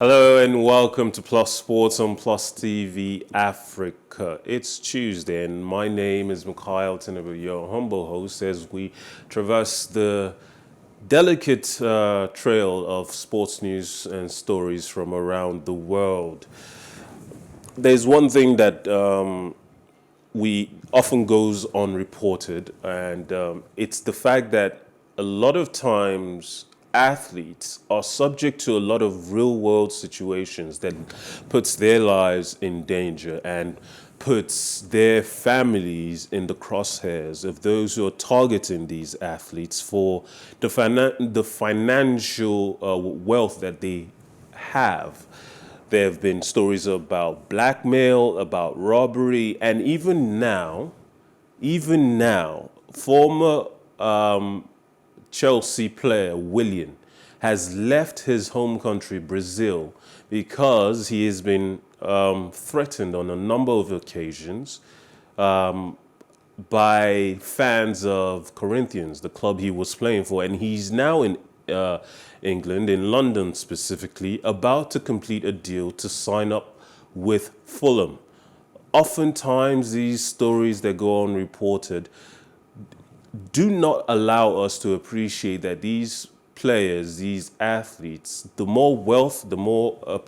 Hello and welcome to Plus Sports on Plus TV Africa. It's Tuesday and my name is Mikhail Tinubu, your humble host, as we traverse the delicate trail of sports news and stories from around the world. There's one thing that we often goes unreported, and it's the fact that a lot of times athletes are subject to a lot of real world situations that puts their lives in danger and puts their families in the crosshairs of those who are targeting these athletes for the financial wealth that they have. There have been stories about blackmail, about robbery, and even now, former Chelsea player Willian has left his home country, Brazil, because he has been threatened on a number of occasions by fans of Corinthians, the club he was playing for. And he's now in England, in London specifically, about to complete a deal to sign up with Fulham. Oftentimes, these stories that go unreported do not allow us to appreciate that these players, these athletes, the more wealth, the more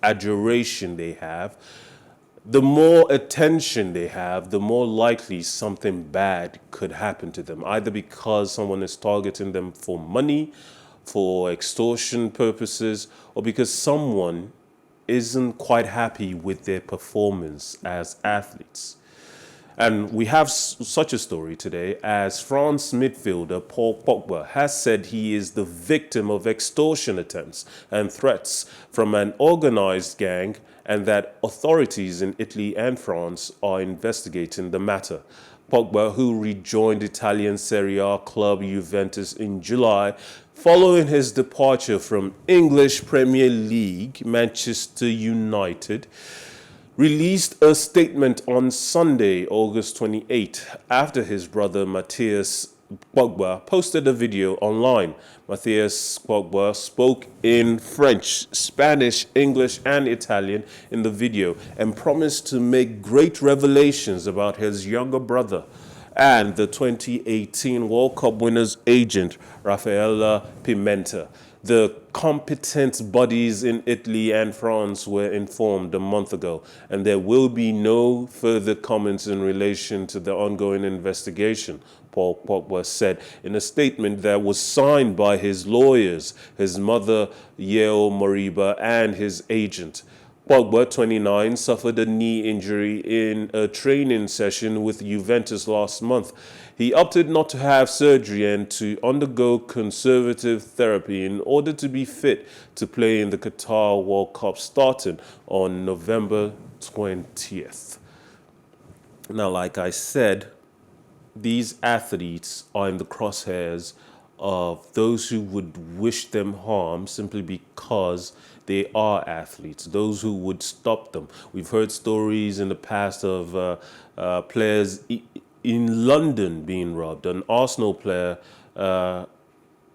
adoration they have, the more attention they have, the more likely something bad could happen to them, either because someone is targeting them for money, for extortion purposes, or because someone isn't quite happy with their performance as athletes. And we have such a story today as France midfielder Paul Pogba has said he is the victim of extortion attempts and threats from an organized gang, and that authorities in Italy and France are investigating the matter. Pogba, who rejoined Italian Serie A club Juventus in July following his departure from English Premier League Manchester United, released a statement on Sunday, August 28, after his brother Matthias Pogba posted a video online. Matthias Pogba spoke in French, Spanish, English, and Italian in the video and promised to make great revelations about his younger brother and the 2018 World Cup winners agent, Raffaella Pimenta. The competent bodies in Italy and France were informed a month ago, and there will be no further comments in relation to the ongoing investigation, Paul Pogba said in a statement that was signed by his lawyers, his mother, Yeo Moriba, and his agent. Pogba, 29, suffered a knee injury in a training session with Juventus last month. He opted not to have surgery and to undergo conservative therapy in order to be fit to play in the Qatar World Cup starting on November 20th. Now, like I said, these athletes are in the crosshairs of those who would wish them harm simply because they are athletes, those who would stop them. We've heard stories in the past of players in London being robbed. An Arsenal player, Mr.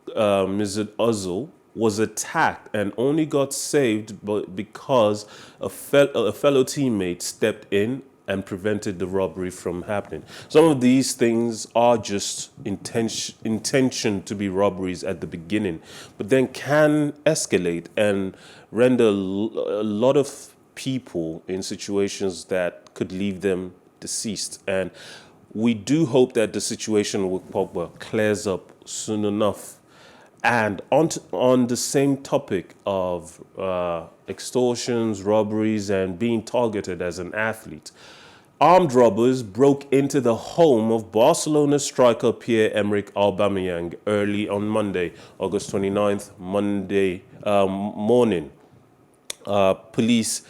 Ozil, was attacked and only got saved because a fellow teammate stepped in and prevented the robbery from happening. Some of these things are just intention to be robberies at the beginning, but then can escalate and render a lot of people in situations that could leave them deceased. And we do hope that the situation with Pogba clears up soon enough. And on the same topic of extortions, robberies, and being targeted as an athlete, armed robbers broke into the home of Barcelona striker Pierre-Emerick Aubameyang early on Monday, August 29th, Monday morning. Police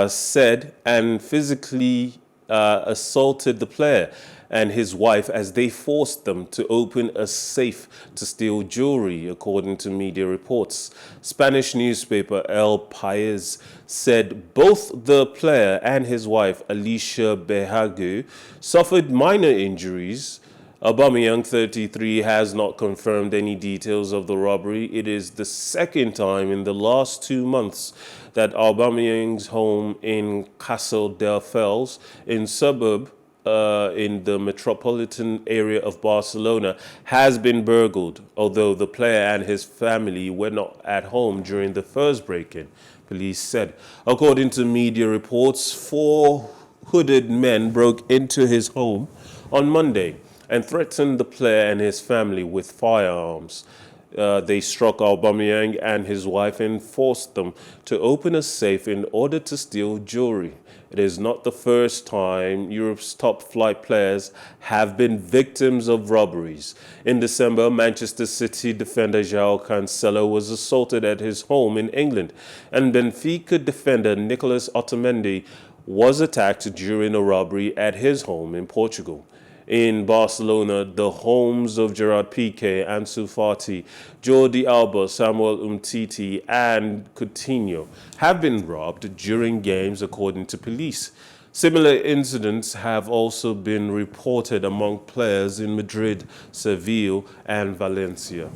said, and physically assaulted the player and his wife as they forced them to open a safe to steal jewelry, according to media reports. Spanish newspaper El País said both the player and his wife, Alicia Behagu, suffered minor injuries Aubameyang, 33, has not confirmed any details of the robbery. It is the second time in the last 2 months that Aubameyang's home in Castle del Fels, in suburb in the metropolitan area of Barcelona, has been burgled, although the player and his family were not at home during the first break-in, police said. According to media reports, 4 hooded men broke into his home on Monday and threatened the player and his family with firearms. They struck Aubameyang and his wife and forced them to open a safe in order to steal jewelry. It is not the first time Europe's top flight players have been victims of robberies. In December, Manchester City defender João Cancelo was assaulted at his home in England, and Benfica defender Nicolas Otamendi was attacked during a robbery at his home in Portugal. In Barcelona, the homes of Gerard Piqué, Ansu Fati, Jordi Alba, Samuel Umtiti, and Coutinho have been robbed during games, according to police. Similar incidents have also been reported among players in Madrid, Seville, and Valencia.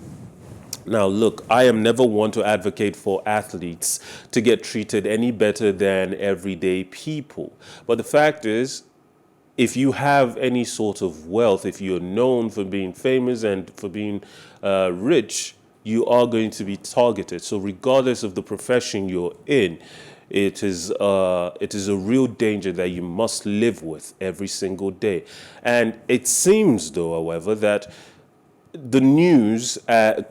Now, look, I am never one to advocate for athletes to get treated any better than everyday people. But the fact is, if you have any sort of wealth, if you're known for being famous and for being rich, you are going to be targeted. So regardless of the profession you're in, it is a real danger that you must live with every single day. And it seems, though, however, that the news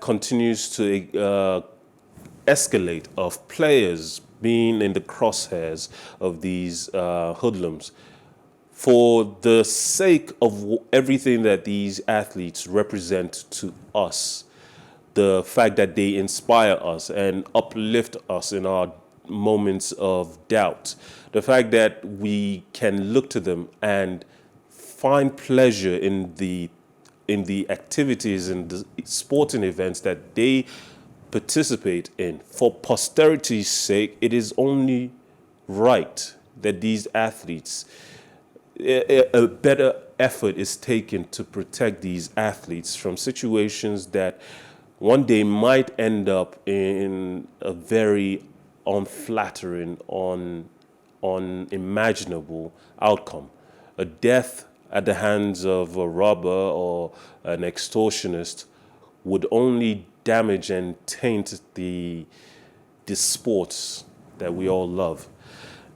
continues to escalate of players being in the crosshairs of these hoodlums. For the sake of everything that these athletes represent to us, the fact that they inspire us and uplift us in our moments of doubt, the fact that we can look to them and find pleasure in the activities and the sporting events that they participate in. For posterity's sake, it is only right that these athletes, a better effort is taken to protect these athletes from situations that one day might end up in a very unflattering, unimaginable outcome. A death at the hands of a robber or an extortionist would only damage and taint the sports that we all love.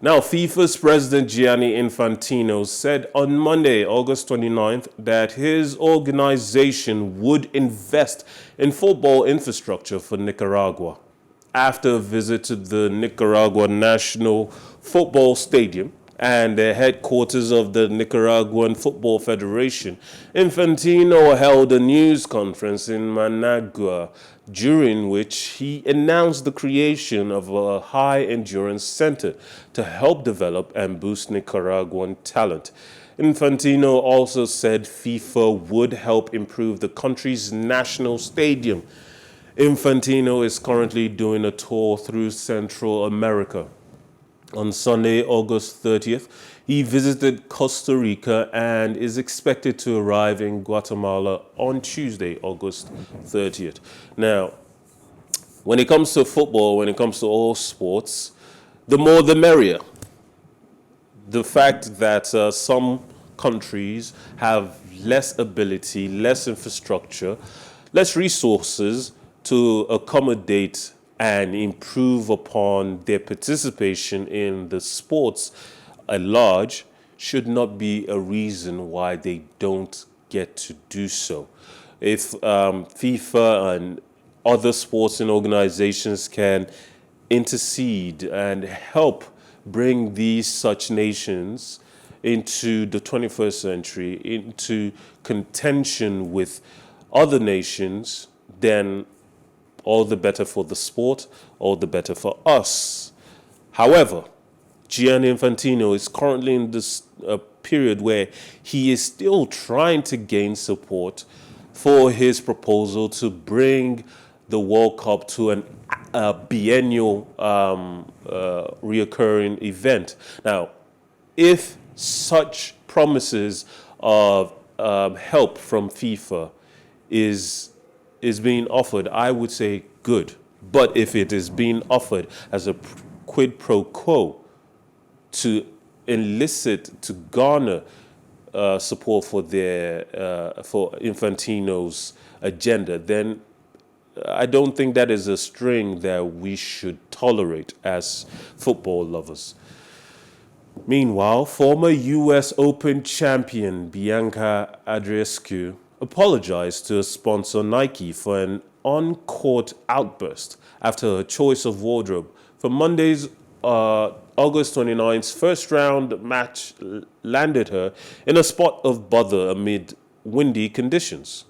Now, FIFA's president Gianni Infantino said on Monday, August 29th, that his organization would invest in football infrastructure for Nicaragua. After a visit to the Nicaraguan National Football Stadium and the headquarters of the Nicaraguan Football Federation, Infantino held a news conference in Managua, during which he announced the creation of a high-endurance center to help develop and boost Nicaraguan talent. Infantino also said FIFA would help improve the country's national stadium. Infantino is currently doing a tour through Central America. On Sunday, August 30th, he visited Costa Rica and is expected to arrive in Guatemala on Tuesday, August 30th. Now, when it comes to football, when it comes to all sports, the more the merrier. The fact that some countries have less ability, less infrastructure, less resources to accommodate and improve upon their participation in the sports at large should not be a reason why they don't get to do so. If FIFA and other sporting organizations can intercede and help bring these such nations into the 21st century, into contention with other nations, then all the better for the sport, all the better for us. However, Gianni Infantino is currently in this period where he is still trying to gain support for his proposal to bring the World Cup to a biennial reoccurring event. Now, if such promises of help from FIFA is being offered, I would say good. But if it is being offered as a quid pro quo to to garner support for for Infantino's agenda, then I don't think that is a string that we should tolerate as football lovers. Meanwhile, former US Open champion Bianca Andreescu apologized to her sponsor Nike for an on-court outburst after her choice of wardrobe for Monday's August 29th first-round match landed her in a spot of bother amid windy conditions.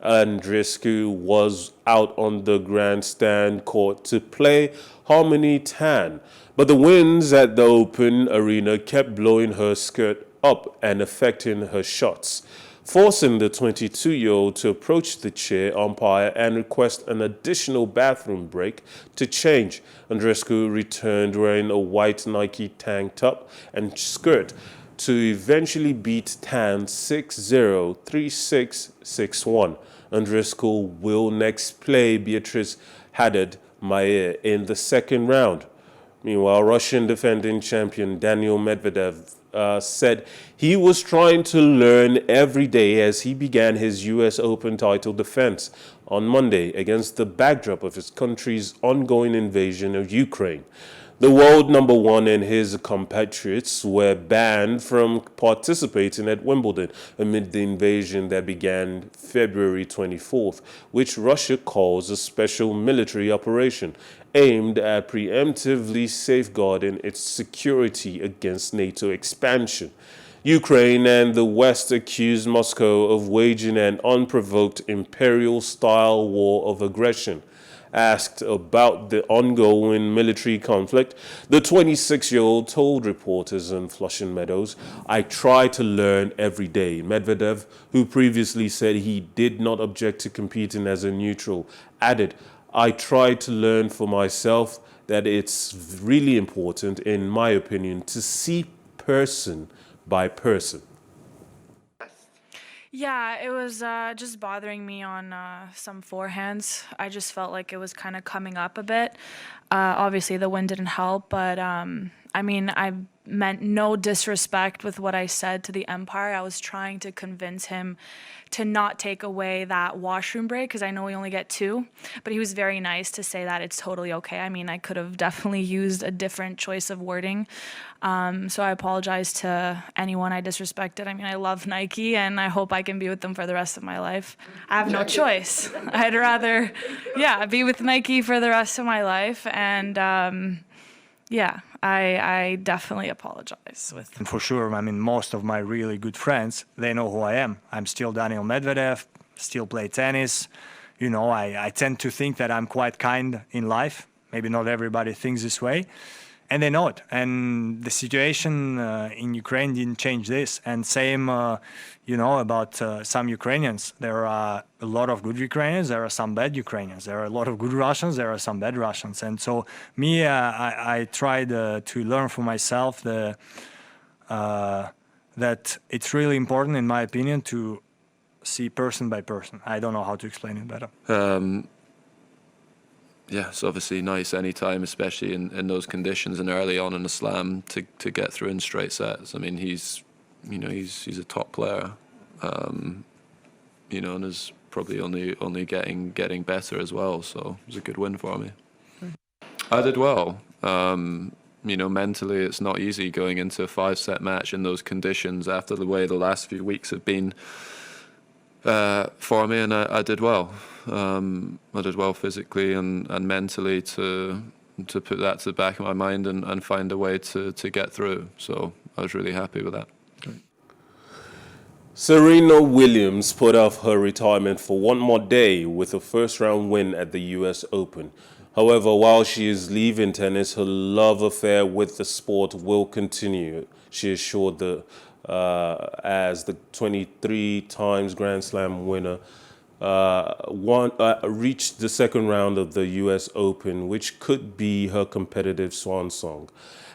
Andreescu was out on the grandstand court to play Harmony Tan, but the winds at the open arena kept blowing her skirt up and affecting her shots, forcing the 22-year-old to approach the chair umpire and request an additional bathroom break to change. Andreescu returned wearing a white Nike tank top and skirt to eventually beat Tan 6-0, 3-6, 6-1. Andreescu will next play Beatrice Haddad-Mayer in the second round. Meanwhile, Russian defending champion Daniil Medvedev said he was trying to learn every day as he began his US Open title defense on Monday against the backdrop of his country's ongoing invasion of Ukraine. The world number one and his compatriots were banned from participating at Wimbledon amid the invasion that began February 24th, which Russia calls a special military operation aimed at preemptively safeguarding its security against NATO expansion. Ukraine and the West accused Moscow of waging an unprovoked imperial-style war of aggression. Asked about the ongoing military conflict, the 26-year-old told reporters in Flushing Meadows, "I try to learn every day." Medvedev, who previously said he did not object to competing as a neutral, added, "I try to learn for myself that it's really important, in my opinion, to see person by person." Yeah, it was just bothering me on some forehands. I just felt like it was kind of coming up a bit. Obviously, the wind didn't help, but I mean, I meant no disrespect with what I said to the umpire. I was trying to convince him to not take away that washroom break because I know we only get 2, but he was very nice to say that it's totally okay. I mean, I could have definitely used a different choice of wording. So I apologize to anyone I disrespected. I mean, I love Nike and I hope I can be with them for the rest of my life. I have no choice. I'd rather, be with Nike for the rest of my life. And I definitely apologize. For sure, I mean, most of my really good friends, they know who I am. I'm still Daniil Medvedev, still play tennis. You know, I tend to think that I'm quite kind in life. Maybe not everybody thinks this way. And they know it. And the situation in Ukraine didn't change this. And same, about some Ukrainians. There are a lot of good Ukrainians. There are some bad Ukrainians. There are a lot of good Russians. There are some bad Russians. And so me, I tried to learn for myself that it's really important, in my opinion, to see person by person. I don't know how to explain it better. Yeah, it's obviously nice anytime, especially in those conditions and early on in the slam, to get through in straight sets. I mean, he's a top player, and is probably only getting better as well. So it was a good win for me. I did well. Mentally it's not easy going into a 5-set match in those conditions after the way the last few weeks have been for me, and I did well. I did well physically and mentally to put that to the back of my mind and find a way to get through. So I was really happy with that. Serena Williams put off her retirement for one more day with a first-round win at the US Open. However, while she is leaving tennis, her love affair with the sport will continue, she assured as the 23 times Grand Slam winner reached the second round of the U.S. Open, which could be her competitive swan song.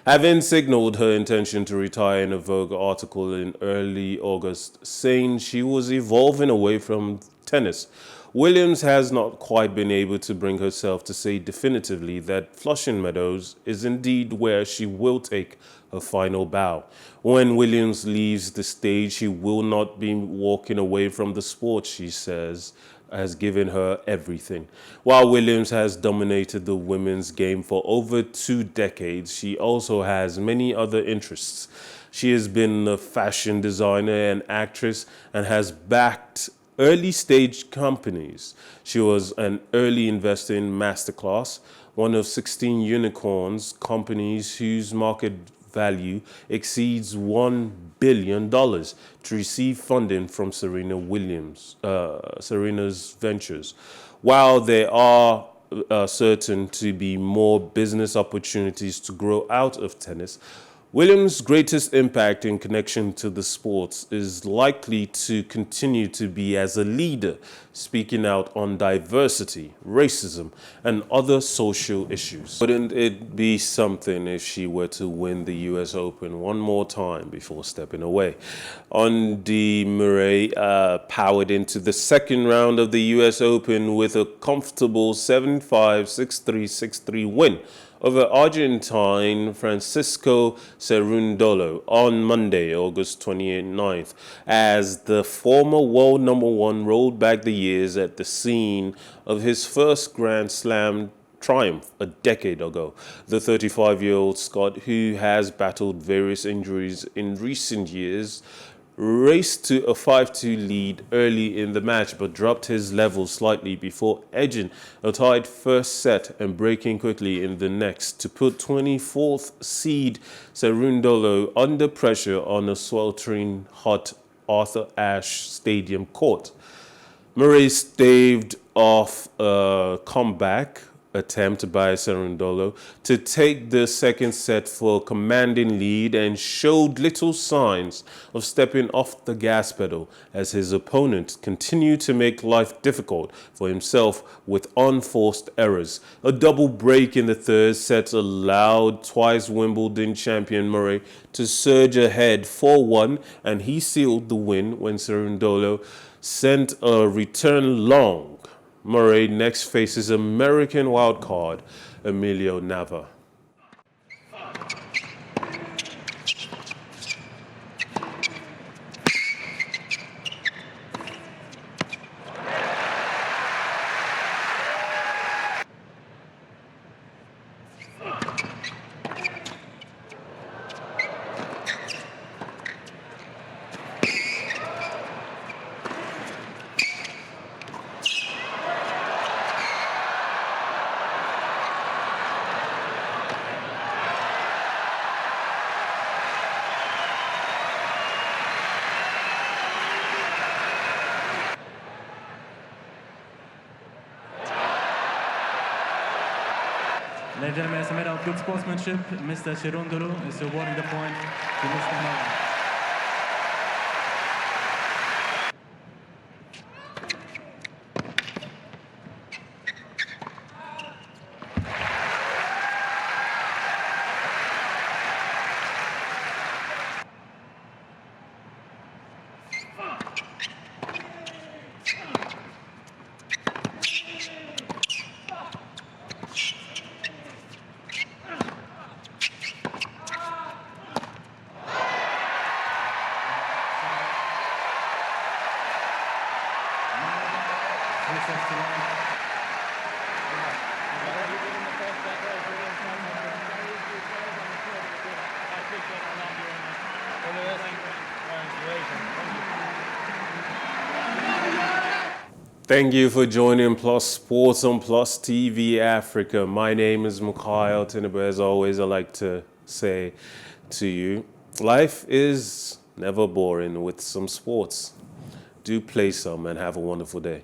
Having signaled her intention to retire in a Vogue article in early August, saying she was evolving away from tennis, Williams has not quite been able to bring herself to say definitively that Flushing Meadows is indeed where she will take her final bow. When Williams leaves the stage, she will not be walking away from the sport, she says, has given her everything. While Williams has dominated the women's game for over 2 decades, she also has many other interests. She has been a fashion designer and actress and has backed early stage companies. She was an early investor in Masterclass, one of 16 unicorns companies whose market value exceeds $1 billion, to receive funding from Serena's ventures. While there are certain to be more business opportunities to grow out of tennis, Williams' greatest impact in connection to the sports is likely to continue to be as a leader, speaking out on diversity, racism, and other social issues. Wouldn't it be something if she were to win the US Open one more time before stepping away? Andy Murray powered into the second round of the US Open with a comfortable 7-5, 6-3, 6-3 win over Argentine Francisco Cerundolo on Monday, August 29th, as the former world #1 rolled back the years at the scene of his first Grand Slam triumph a decade ago. The 35-year-old Scot, who has battled various injuries in recent years, raced to a 5-2 lead early in the match, but dropped his level slightly before edging a tied first set and breaking quickly in the next to put 24th seed Cerundolo under pressure on a sweltering hot Arthur Ashe Stadium court. Murray staved off a comeback attempt by Cerundolo to take the second set for a commanding lead and showed little signs of stepping off the gas pedal as his opponent continued to make life difficult for himself with unforced errors. A double break in the third set allowed twice Wimbledon champion Murray to surge ahead 4-1, and he sealed the win when Cerundolo sent a return long. Murray next faces American wildcard Emilio Nava. Ladies and gentlemen, as a matter of good sportsmanship, Mr. Cerundolo is awarding the point to Mr. Murray. Thank you for joining Plus Sports on Plus TV Africa. My name is Mikhail Tinubu. As always, I like to say to you, life is never boring with some sports. Do play some and have a wonderful day.